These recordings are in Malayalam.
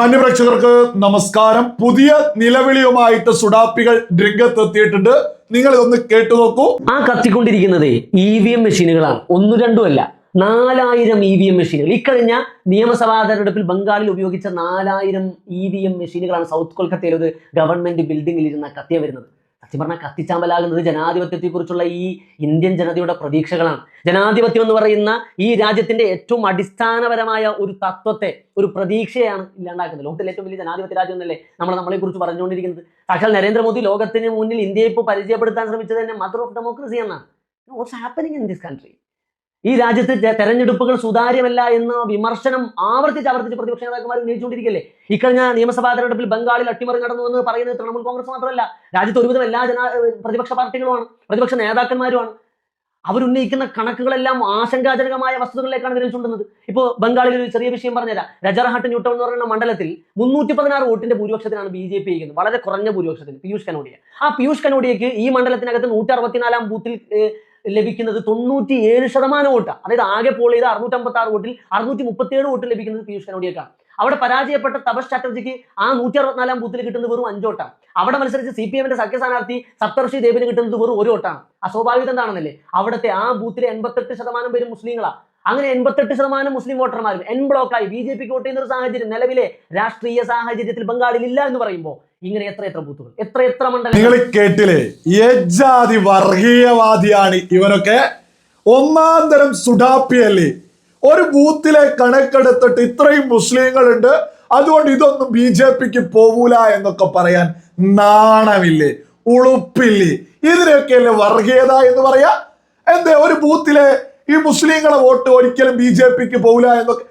മാന്യപ്രേക്ഷകർക്ക് നമസ്കാരം. പുതിയ നിലവിളിയുമായിട്ട് സുഡാപ്പികൾ രംഗത്തെത്തിയിട്ടുണ്ട്. നിങ്ങൾ ഇതൊന്ന് കേട്ടു നോക്കൂ. ആ കത്തിക്കൊണ്ടിരിക്കുന്നത് EVM മെഷീനുകളാണ്, ഒന്നു രണ്ടും അല്ല, 4000 EVM മെഷീനുകൾ. ഇക്കഴിഞ്ഞ നിയമസഭാ തെരഞ്ഞെടുപ്പിൽ ബംഗാളിൽ ഉപയോഗിച്ച 4000 EVM മെഷീനുകളാണ് സൗത്ത് കൊൽക്കത്തയിൽ ഒരു ഗവൺമെന്റ് ബിൽഡിംഗിൽ ഇരുന്ന കത്തിയ വരുന്നത്. സത്യം പറഞ്ഞാൽ കത്തിച്ചാമ്പലാകുന്നത് ജനാധിപത്യത്തെക്കുറിച്ചുള്ള ഈ ഇന്ത്യൻ ജനതയുടെ പ്രതീക്ഷകളാണ്. ജനാധിപത്യം എന്ന് പറയുന്ന ഈ രാജ്യത്തിന്റെ ഏറ്റവും അടിസ്ഥാനപരമായ ഒരു തത്വത്തെ, ഒരു പ്രതീക്ഷയാണ് ഇല്ലാണ്ടാക്കുന്നത്. ലോകത്തിലെ ഏറ്റവും വലിയ ജനാധിപത്യ രാജ്യം എന്നല്ലേ നമ്മളെ കുറിച്ച് പറഞ്ഞുകൊണ്ടിരിക്കുന്നത്. സാക്ഷാൽ നരേന്ദ്രമോദി ലോകത്തിന് മുന്നിൽ ഇന്ത്യയെ ഇപ്പോൾ പരിചയപ്പെടുത്താൻ ശ്രമിച്ചത് തന്നെ മദർ ഓഫ് ഡെമോക്രസി എന്നാണ്. What's happening in this country? ഈ രാജ്യത്ത് തെരഞ്ഞെടുപ്പുകൾ സുതാര്യമല്ല എന്ന വിമർശനം ആവർത്തിച്ച് പ്രതിപക്ഷ നേതാക്കന്മാർ ഉന്നയിച്ചുകൊണ്ടിരിക്കുകയല്ലേ. ഇക്കഴിഞ്ഞ നിയമസഭാ തെരഞ്ഞെടുപ്പിൽ ബംഗാളിൽ അട്ടിമറി നടന്നു എന്ന് പറയുന്നത് തൃണമൂൽ കോൺഗ്രസ് മാത്രമല്ല, രാജ്യത്ത് ഒരുവിധം എല്ലാ പ്രതിപക്ഷ പാർട്ടികളുമാണ്, പ്രതിപക്ഷ നേതാക്കന്മാരുമാണ്. അവരുന്നയിക്കുന്ന കണക്കുകളെല്ലാം ആശങ്കാജനകമായ വസ്തുതകളിലേക്കാണ് വിരൽ ചൂണ്ടുന്നത്. ഇപ്പോൾ ബംഗാളിൽ ഒരു ചെറിയ വിഷയം പറഞ്ഞുതരാം. രജർഹാട്ട് ന്യൂട്ടൺ എന്ന് പറയുന്ന മണ്ഡലത്തിൽ 316 വോട്ടിന്റെ ഭൂരിപക്ഷത്തിനാണ് BJP ചെയ്യുന്നത്, വളരെ കുറഞ്ഞ ഭൂരിപക്ഷത്തിന്. പീയൂഷ് കനോഡിയ, ആ പീയൂഷ് കനോഡിയയ്ക്ക് ഈ മണ്ഡലത്തിനകത്ത് 164 ബൂത്തിൽ ലഭിക്കുന്നത് 97% വോട്ടാണ്. അതായത് ആകെ പോൾ ചെയ്ത 656 വോട്ടിൽ 637 വോട്ട് ലഭിക്കുന്നത് പീയൂഷ് കനോഡിയക്കാണ്. അവിടെ പരാജയപ്പെട്ട തപസ് ചാറ്റർജിക്ക് ആ 164 ബൂത്തിൽ കിട്ടുന്നത് വെറും 5 വോട്ടാണ്. അവിടെ മത്സരിച്ച് CPM-ന്റെ സഖ്യ സ്ഥാനാർത്ഥി സപ്തർഷി ദേവിന് കിട്ടുന്നത് വെറും 1 വോട്ടാണ്. അസ്വാഭാവികം എന്താണെന്നല്ലേ, അവിടുത്തെ ആ ബൂത്തിലെ 88% പേരും മുസ്ലിങ്ങളാണ്. അങ്ങനെ 88% മുസ്ലിം വോട്ടർമാരും എൻ ബ്ലോക്കായി BJP-ക്ക് വോട്ട് ചെയ്യുന്ന ഒരു സാഹചര്യം നിലവിലെ രാഷ്ട്രീയ സാഹചര്യത്തിൽ ബംഗാളിൽ ഇല്ല എന്ന് പറയുമ്പോൾ ഇങ്ങനെ എത്ര ബൂത്തുകൾ, എത്ര മണ്ഡലം നിങ്ങൾ കേട്ടില്ലേ? ഏജാതി വർഗീയവാദിയാണ് ഇവനൊക്കെ. ഒന്നാം തരം സുഡാപ്പിയല്ലേ. ഒരു ബൂത്തിലെ കണക്കെടുത്തിട്ട് ഇത്രയും മുസ്ലിങ്ങളുണ്ട്, അതുകൊണ്ട് ഇതൊന്നും BJP-ക്ക് പോകൂല എന്നൊക്കെ പറയാൻ നാണമില്ലേ, ഉളുപ്പില്ലേ? ഇതിനൊക്കെയല്ലേ വർഗീയത എന്ന് പറയാ? എന്തേ ഒരു ബൂത്തിലെ ഈ മുസ്ലിങ്ങളെ വോട്ട് ഒരിക്കലും BJP-ക്ക് പോകൂല എന്നൊക്കെ?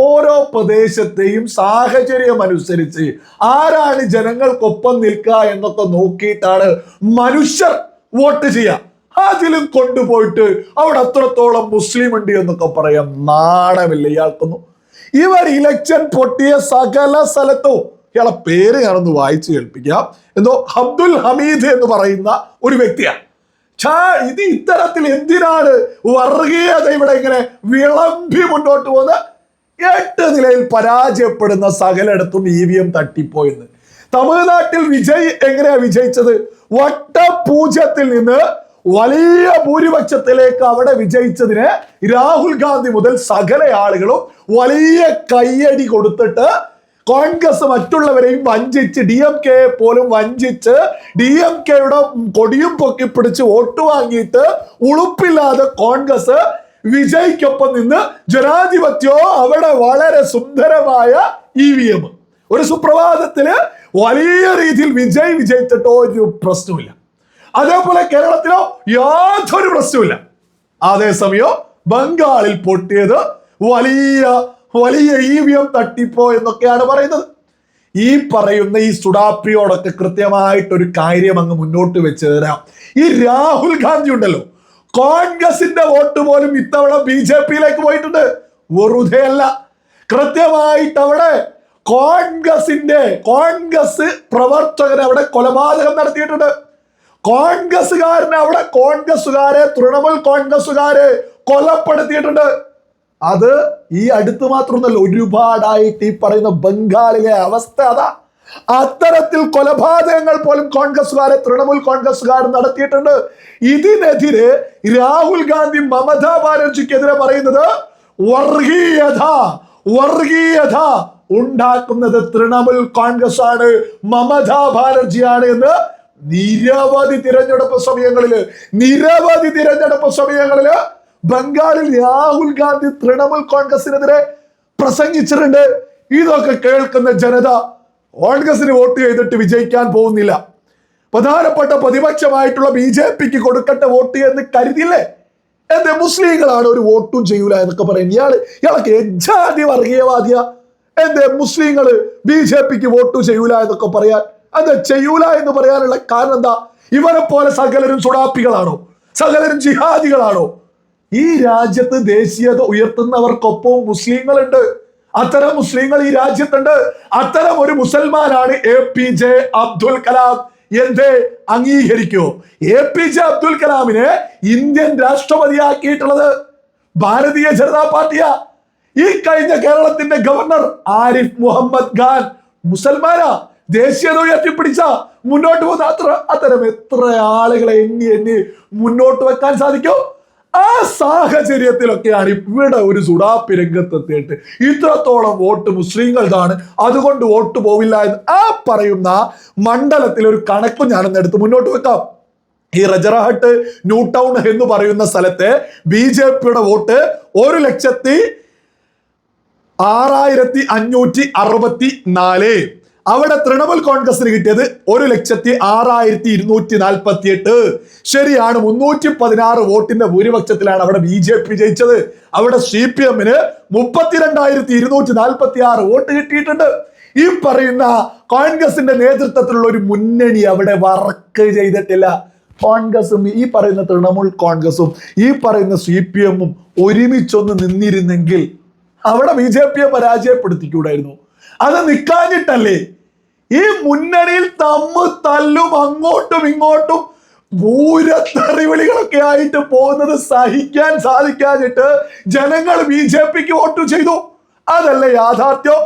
ഓരോ പ്രദേശത്തെയും സാഹചര്യം അനുസരിച്ച് ആരാണ് ജനങ്ങൾക്കൊപ്പം നിൽക്കുക എന്നൊക്കെ നോക്കിയിട്ടാണ് മനുഷ്യർ വോട്ട് ചെയ്യുക. അതിലും കൊണ്ടുപോയിട്ട് അവിടെ അത്രത്തോളം മുസ്ലിം ഉണ്ട് എന്നൊക്കെ പറയാം. നാണമില്ല ഇയാൾക്കൊന്നും. ഇവർ ഇലക്ഷൻ പൊട്ടിയ സകല സ്ഥലത്തും, ഇയാളെ പേര് ഞാനൊന്ന് വായിച്ചു കേൾപ്പിക്കാം. എന്തോ അബ്ദുൽ ഹമീദ് എന്ന് പറയുന്ന ഒരു വ്യക്തിയാണ്. ഇത് ഇത്തരത്തിൽ എന്തിനാണ് വർഗീയത ഇവിടെ ഇങ്ങനെ വിളമ്പി മുന്നോട്ട് പോകുന്നത്? 8 നിലയിൽ പരാജയപ്പെടുന്ന സകലയിടത്തും EVM തട്ടിപ്പോയെന്ന്. തമിഴ്നാട്ടിൽ വിജയ് എങ്ങനെയാ വിജയിച്ചത്? വട്ടപൂജ്യത്തിൽ നിന്ന് വലിയ ഭൂരിപക്ഷത്തിലേക്ക് അവിടെ വിജയിച്ചതിന് രാഹുൽ ഗാന്ധി മുതൽ സകല ആളുകളും വലിയ കയ്യടി കൊടുത്തിട്ട് കോൺഗ്രസ് മറ്റുള്ളവരെയും വഞ്ചിച്ച്, DMK പോലും വഞ്ചിച്ച്, DMK-യുടെ കൊടിയും പൊക്കി പിടിച്ച് വോട്ട് വാങ്ങിയിട്ട് ഉളുപ്പില്ലാതെ കോൺഗ്രസ് വിജയ്ക്കൊപ്പം നിന്ന് ജനാധിപത്യോ അവിടെ വളരെ സുന്ദരമായ EVM. ഒരു സുപ്രഭാതത്തില് വലിയ രീതിയിൽ വിജയിച്ചിട്ടോ ഒരു പ്രശ്നമില്ല. അതേപോലെ കേരളത്തിലോ യാതൊരു പ്രശ്നമില്ല. അതേസമയം ബംഗാളിൽ പൊട്ടിയത് വലിയ EVM തട്ടിപ്പോ എന്നൊക്കെയാണ് പറയുന്നത്. ഈ പറയുന്ന ഈ സുഡാപ്പിയോടൊക്കെ കൃത്യമായിട്ടൊരു കാര്യം അങ്ങ് മുന്നോട്ട് വെച്ച് തരാം. ഈ രാഹുൽ ഗാന്ധി ഉണ്ടല്ലോ, കോൺഗ്രസിന്റെ വോട്ട് പോലും ഇത്തവണ BJP-യിലേക്ക് പോയിട്ടുണ്ട്. വെറുതെ അല്ല, കൃത്യമായിട്ട് അവിടെ കോൺഗ്രസ് പ്രവർത്തകരെ അവിടെ കൊലപാതകം നടത്തിയിട്ടുണ്ട്. തൃണമൂൽ കോൺഗ്രസുകാരെ കൊലപ്പെടുത്തിയിട്ടുണ്ട്. അത് ഈ അടുത്ത് മാത്രമൊന്നല്ല, ഒരുപാടായിട്ട് ഈ പറയുന്ന ബംഗാളിലെ അവസ്ഥ അതാ. അത്തരത്തിൽ കൊലപാതകങ്ങൾ പോലും തൃണമൂൽ കോൺഗ്രസുകാർ നടത്തിയിട്ടുണ്ട്. ഇതിനെതിരെ രാഹുൽ ഗാന്ധി മമതാ ബാനർജിക്കെതിരെ പറയുന്നത് വർഗീയത ഉണ്ടാക്കുന്നത് തൃണമൂൽ കോൺഗ്രസ് ആണ്, മമതാ ബാനർജിയാണ് എന്ന് നിരവധി തിരഞ്ഞെടുപ്പ് സമയങ്ങളില് ബംഗാളിൽ രാഹുൽ ഗാന്ധി തൃണമൂൽ കോൺഗ്രസിനെതിരെ പ്രസംഗിച്ചിട്ടുണ്ട്. ഇതൊക്കെ കേൾക്കുന്ന ജനത കോൺഗ്രസിന് വോട്ട് ചെയ്തിട്ട് വിജയിക്കാൻ പോകുന്നില്ല. പ്രധാനപ്പെട്ട പ്രതിപക്ഷമായിട്ടുള്ള BJP-ക്ക് കൊടുക്കട്ടെ വോട്ട് എന്ന് കരുതിയില്ലേ? എന്റെ മുസ്ലിങ്ങളാണ് ഒരു വോട്ടും ചെയ്യൂല എന്നൊക്കെ പറയും. ഇയാളൊക്കെ എജാതി വർഗീയവാദിയ. എന്റെ മുസ്ലിങ്ങള് BJP-ക്ക് വോട്ട് ചെയ്യൂല എന്നൊക്കെ പറയാൻ, അത് ചെയ്യൂല എന്ന് പറയാനുള്ള കാരണം എന്താ? ഇവരെ പോലെ സകലരും സുഡാപ്പികളാണോ? സകലരും ജിഹാദികളാണോ? ഈ രാജ്യത്ത് ദേശീയത ഉയർത്തുന്നവർക്കൊപ്പം മുസ്ലിങ്ങളുണ്ട്. അത്തരം മുസ്ലിങ്ങൾ ഈ രാജ്യത്തുണ്ട്. അത്തരം ഒരു മുസൽമാനാണ് APJ അബ്ദുൽ കലാം. എന്തേ അംഗീകരിക്കോ? APJ Abdul കലാമിനെ Indian രാഷ്ട്രപതിയാക്കിയിട്ടുള്ളത് Bharatiya Janata പാർട്ടിയാ. ഈ കഴിഞ്ഞ കേരളത്തിന്റെ ഗവർണർ ആരിഫ് മുഹമ്മദ് ഖാൻ മുസൽമാനാ, ദേശീയത ഉയർത്തിപ്പിടിച്ച മുന്നോട്ട് പോകുന്ന അത്തരം എത്ര ആളുകളെ എണ്ണി മുന്നോട്ട് വെക്കാൻ സാധിക്കും. ആ സാഹചര്യത്തിലൊക്കെയാണ് ഇവിടെ ഒരു സുഡാപ്പി രംഗത്തെത്തിയിട്ട് ഇത്രത്തോളം വോട്ട് മുസ്ലിങ്ങളുടെയാണ്, അതുകൊണ്ട് വോട്ട് പോവില്ല എന്ന് ആ പറയുന്ന മണ്ഡലത്തിൽ ഒരു കണക്ക് ഞാനൊന്ന് എടുത്ത് മുന്നോട്ട് വെക്കാം. ഈ റജറഹട്ട് ന്യൂ ടൗൺ എന്ന് പറയുന്ന സ്ഥലത്തെ BJP-യുടെ വോട്ട് 1,06,564. അവിടെ തൃണമൂൽ കോൺഗ്രസിന് കിട്ടിയത് 1,06,248. ശരിയാണ്, 316 വോട്ടിന്റെ ഭൂരിപക്ഷത്തിലാണ് അവിടെ BJP ജയിച്ചത്. അവിടെ CPM-ന് 32,246 വോട്ട് കിട്ടിയിട്ടുണ്ട്. ഈ പറയുന്ന കോൺഗ്രസിന്റെ നേതൃത്വത്തിലുള്ള ഒരു മുന്നണി അവിടെ വർക്ക് ചെയ്തിട്ടില്ല. കോൺഗ്രസും ഈ പറയുന്ന തൃണമൂൽ കോൺഗ്രസും ഈ പറയുന്ന CPM-ഉം ഒരുമിച്ചൊന്ന് നിന്നിരുന്നെങ്കിൽ അവിടെ BJP-യെ പരാജയപ്പെടുത്തിക്കൂടായിരുന്നു. അത് നിൽക്കാഞ്ഞിട്ടല്ലേ ഈ മുന്നണിയിൽ തല്ലും അങ്ങോട്ടും ഇങ്ങോട്ടും ഭൂരത്തെറിവിളികളൊക്കെ ആയിട്ട് പോകുന്നത് സഹിക്കാൻ സാധിക്കാഞ്ഞിട്ട് ജനങ്ങൾ BJP-ക്ക് വോട്ട് ചെയ്തു. അതല്ലേ യാഥാർത്ഥ്യം?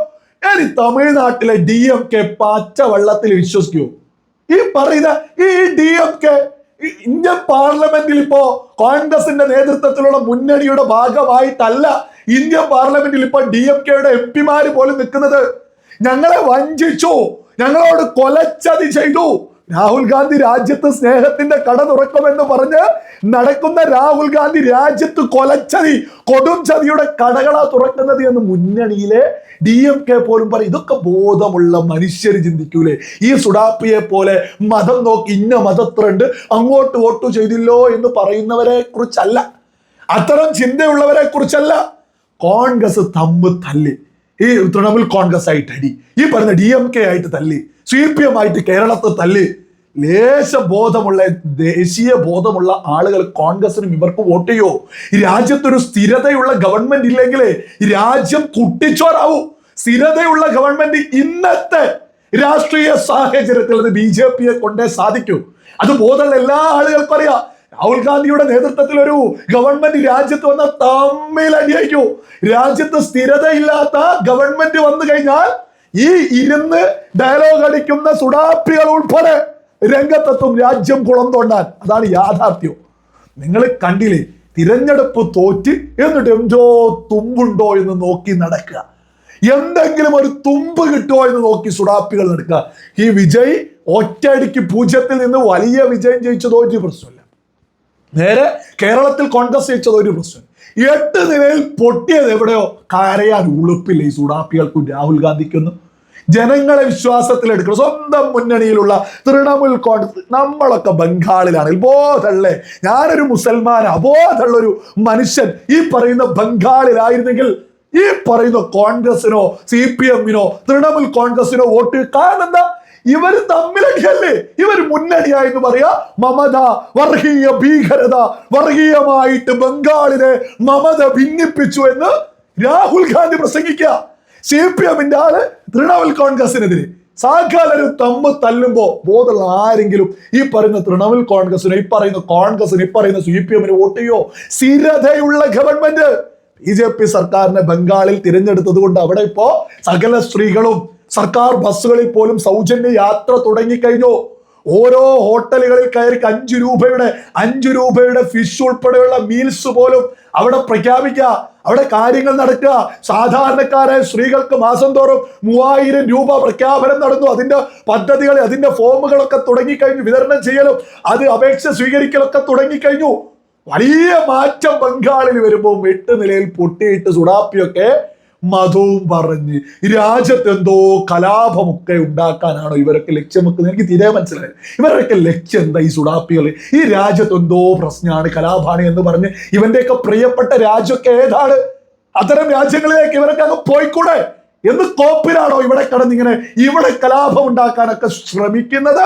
ഇനി തമിഴ്നാട്ടിലെ DMK പച്ചവെള്ളത്തിൽ വിശ്വസിക്കൂ? ഈ പറയുന്ന ഈ DMK ഇന്ത്യൻ പാർലമെന്റിൽ ഇപ്പോ കോൺഗ്രസിന്റെ നേതൃത്വത്തിലുള്ള മുന്നണിയുടെ ഭാഗമായിട്ടല്ല ഇന്ത്യൻ പാർലമെന്റിൽ ഇപ്പൊ DMK-യുടെ MP-മാര് പോലും നിൽക്കുന്നത്. ഞങ്ങളെ വഞ്ചിച്ചു, ഞങ്ങളോട് കൊലച്ചതി ചെയ്തു. രാഹുൽ ഗാന്ധി രാജ്യത്ത് സ്നേഹത്തിന്റെ കട തുറക്കുമെന്ന് പറഞ്ഞ് നടക്കുന്ന രാഹുൽ ഗാന്ധി രാജ്യത്ത് കൊലച്ചതി, കൊടും ചതിയുടെ കടകളാ തുറക്കുന്നത് എന്ന് മുന്നണിയിലെ DMK പോലും പറയും. ഇതൊക്കെ ബോധമുള്ള മനുഷ്യർ ചിന്തിക്കൂലേ? ഈ സുഡാപ്പിയെ പോലെ മതം നോക്കി ഇന്ന മതത്രണ്ട് അങ്ങോട്ട് വോട്ട് ചെയ്തില്ലോ എന്ന് പറയുന്നവരെ കുറിച്ചല്ല, അത്തരം ചിന്തയുള്ളവരെ കുറിച്ചല്ല. കോൺഗ്രസ് തല്ല്, ഈ തൃണമൂൽ കോൺഗ്രസ് ആയിട്ട് അടി, ഈ പറയുന്ന DMK ആയിട്ട് തല്ല്, CPM ആയിട്ട് കേരളത്തെ തല്ല്. ലേശ ബോധമുള്ള ദേശീയ ബോധമുള്ള ആളുകൾ കോൺഗ്രസിനും ഇവർക്ക് വോട്ട് ചെയ്യോ? രാജ്യത്തൊരു സ്ഥിരതയുള്ള ഗവൺമെന്റ് ഇല്ലെങ്കിലേ രാജ്യം കുട്ടിച്ചോറാവൂ. സ്ഥിരതയുള്ള ഗവൺമെന്റ് ഇന്നത്തെ രാഷ്ട്രീയ സാഹചര്യത്തിൽ അത് BJP-യെ കൊണ്ടേ സാധിക്കൂ. അത് ബോധമുള്ള എല്ലാ ആളുകൾക്കും അറിയാം. രാഹുൽ ഗാന്ധിയുടെ നേതൃത്വത്തിൽ ഒരു ഗവൺമെന്റ് രാജ്യത്ത് വന്ന തമ്മിലടിയായിരിക്കും. രാജ്യത്ത് സ്ഥിരതയില്ലാത്ത ഗവൺമെന്റ് വന്നു കഴിഞ്ഞാൽ ഈ ഇരുന്ന് ഡയലോഗ് അടിക്കുന്ന സുഡാപ്പികൾ ഉൾപ്പെടെ രംഗത്തെത്തും രാജ്യം കുളം തോണ്ടാൻ. അതാണ് യാഥാർത്ഥ്യം. നിങ്ങൾ കണ്ടില്ലേ, തിരഞ്ഞെടുപ്പ് തോറ്റ് എന്നിട്ട് എന്തോ തുമ്പുണ്ടോ എന്ന് നോക്കി നടക്കുക, എന്തെങ്കിലും ഒരു തുമ്പ് കിട്ടുമോ എന്ന് നോക്കി സുഡാപ്പികൾ നടക്കുക. ഈ വിജയ് ഒറ്റയടിക്ക് 0-ൽ നിന്ന് വലിയ വിജയം ജയിച്ചതോ ഒരു പ്രശ്നമില്ല. നേരെ കേരളത്തിൽ കോൺഗ്രസ് ജയിച്ചതോ ഒരു പ്രശ്നം. 8 നിലയിൽ പൊട്ടിയത് എവിടെയോ കരയാൻ ഉളുപ്പില്ല ഈ സുഡാപ്പികൾക്കും രാഹുൽ ഗാന്ധിക്കൊന്നും. ജനങ്ങളെ വിശ്വാസത്തിലെടുക്കണം. സ്വന്തം മുന്നണിയിലുള്ള തൃണമൂൽ കോൺഗ്രസ്, നമ്മളൊക്കെ ബംഗാളിലാണെങ്കിൽ ബോധമുള്ളേ, ഞാനൊരു മുസൽമാൻ അബോധമുള്ളൊരു മനുഷ്യൻ ഈ പറയുന്ന ബംഗാളിലായിരുന്നെങ്കിൽ ഈ പറയുന്ന കോൺഗ്രസിനോ CPM-നോ തൃണമൂൽ കോൺഗ്രസിനോ വോട്ട്. കാരണം എന്താ? ഇവർ തമ്മിലടിയല്ലേ, ഇവർ മുന്നണിയായെന്ന് പറയാ. മമത വർഗീയ ഭീകരത, വർഗീയമായിട്ട് ബംഗാളിനെ മമത ഭിന്നിപ്പിച്ചു എന്ന് രാഹുൽ ഗാന്ധി പ്രസംഗിക്കുക. CPM-ന്റെ ആള് തൃണമൂൽ കോൺഗ്രസിനെതിരെ സാക്ഷാലൊരു തല്ലുമ്പോ ബോധമുള്ള ആരെങ്കിലും ഈ പറയുന്ന തൃണമൂൽ കോൺഗ്രസിന്, ഈ പറയുന്ന കോൺഗ്രസിന്, ഈ പറയുന്ന CPM-ന് വോട്ട് ചെയ്യോ? സ്ഥിരതയുള്ള ഗവൺമെന്റ് BJP സർക്കാരിനെ ബംഗാളിൽ തിരഞ്ഞെടുത്തത് കൊണ്ട് അവിടെ ഇപ്പോ സകല സ്ത്രീകളും സർക്കാർ ബസ്സുകളിൽ പോലും സൗജന്യ യാത്ര തുടങ്ങിക്കഴിഞ്ഞു. ഓരോ ഹോട്ടലുകളിൽ കയറി 5 രൂപയുടെ ഫിഷ് ഉൾപ്പെടെയുള്ള മീൽസ് പോലും അവിടെ പ്രഖ്യാപിക്കുക. അവിടെ കാര്യങ്ങൾ നടക്കുക. സാധാരണക്കാരായ സ്ത്രീകൾക്ക് മാസം തോറും 3000 രൂപ പ്രഖ്യാപനം നടന്നു. അതിന്റെ പദ്ധതികൾ, അതിന്റെ ഫോമുകളൊക്കെ തുടങ്ങിക്കഴിഞ്ഞു. വിതരണം ചെയ്യലും അത് അപേക്ഷ സ്വീകരിക്കലൊക്കെ തുടങ്ങിക്കഴിഞ്ഞു. വലിയ മാറ്റം ബംഗാളിൽ വരുമ്പോൾ 8 നിലയിൽ പൊട്ടിയിട്ട് സുഡാപ്പിയൊക്കെ മതവും പറഞ്ഞ് രാജ്യത്ത് എന്തോ കലാപമൊക്കെ ഉണ്ടാക്കാനാണോ ഇവരൊക്കെ ലക്ഷ്യം വെക്കുന്നത്? എനിക്ക് തീരെ മനസ്സിലായി. ഇവരൊക്കെ ലക്ഷ്യം എന്താ? ഈ സുഡാപ്പികൾ ഈ രാജ്യത്ത് എന്തോ പ്രശ്നമാണ്, കലാപാണ് എന്ന് പറഞ്ഞ് ഇവന്റെയൊക്കെ പ്രിയപ്പെട്ട രാജ്യമൊക്കെ ഏതാണ്? അത്തരം രാജ്യങ്ങളിലേക്ക് ഇവരൊക്കെ അങ്ങ് പോയിക്കൂടെ എന്ന് കോപ്പിലാണോ ഇവിടെ കടന്നിങ്ങനെ ഇവിടെ കലാപം ഉണ്ടാക്കാനൊക്കെ ശ്രമിക്കുന്നത്?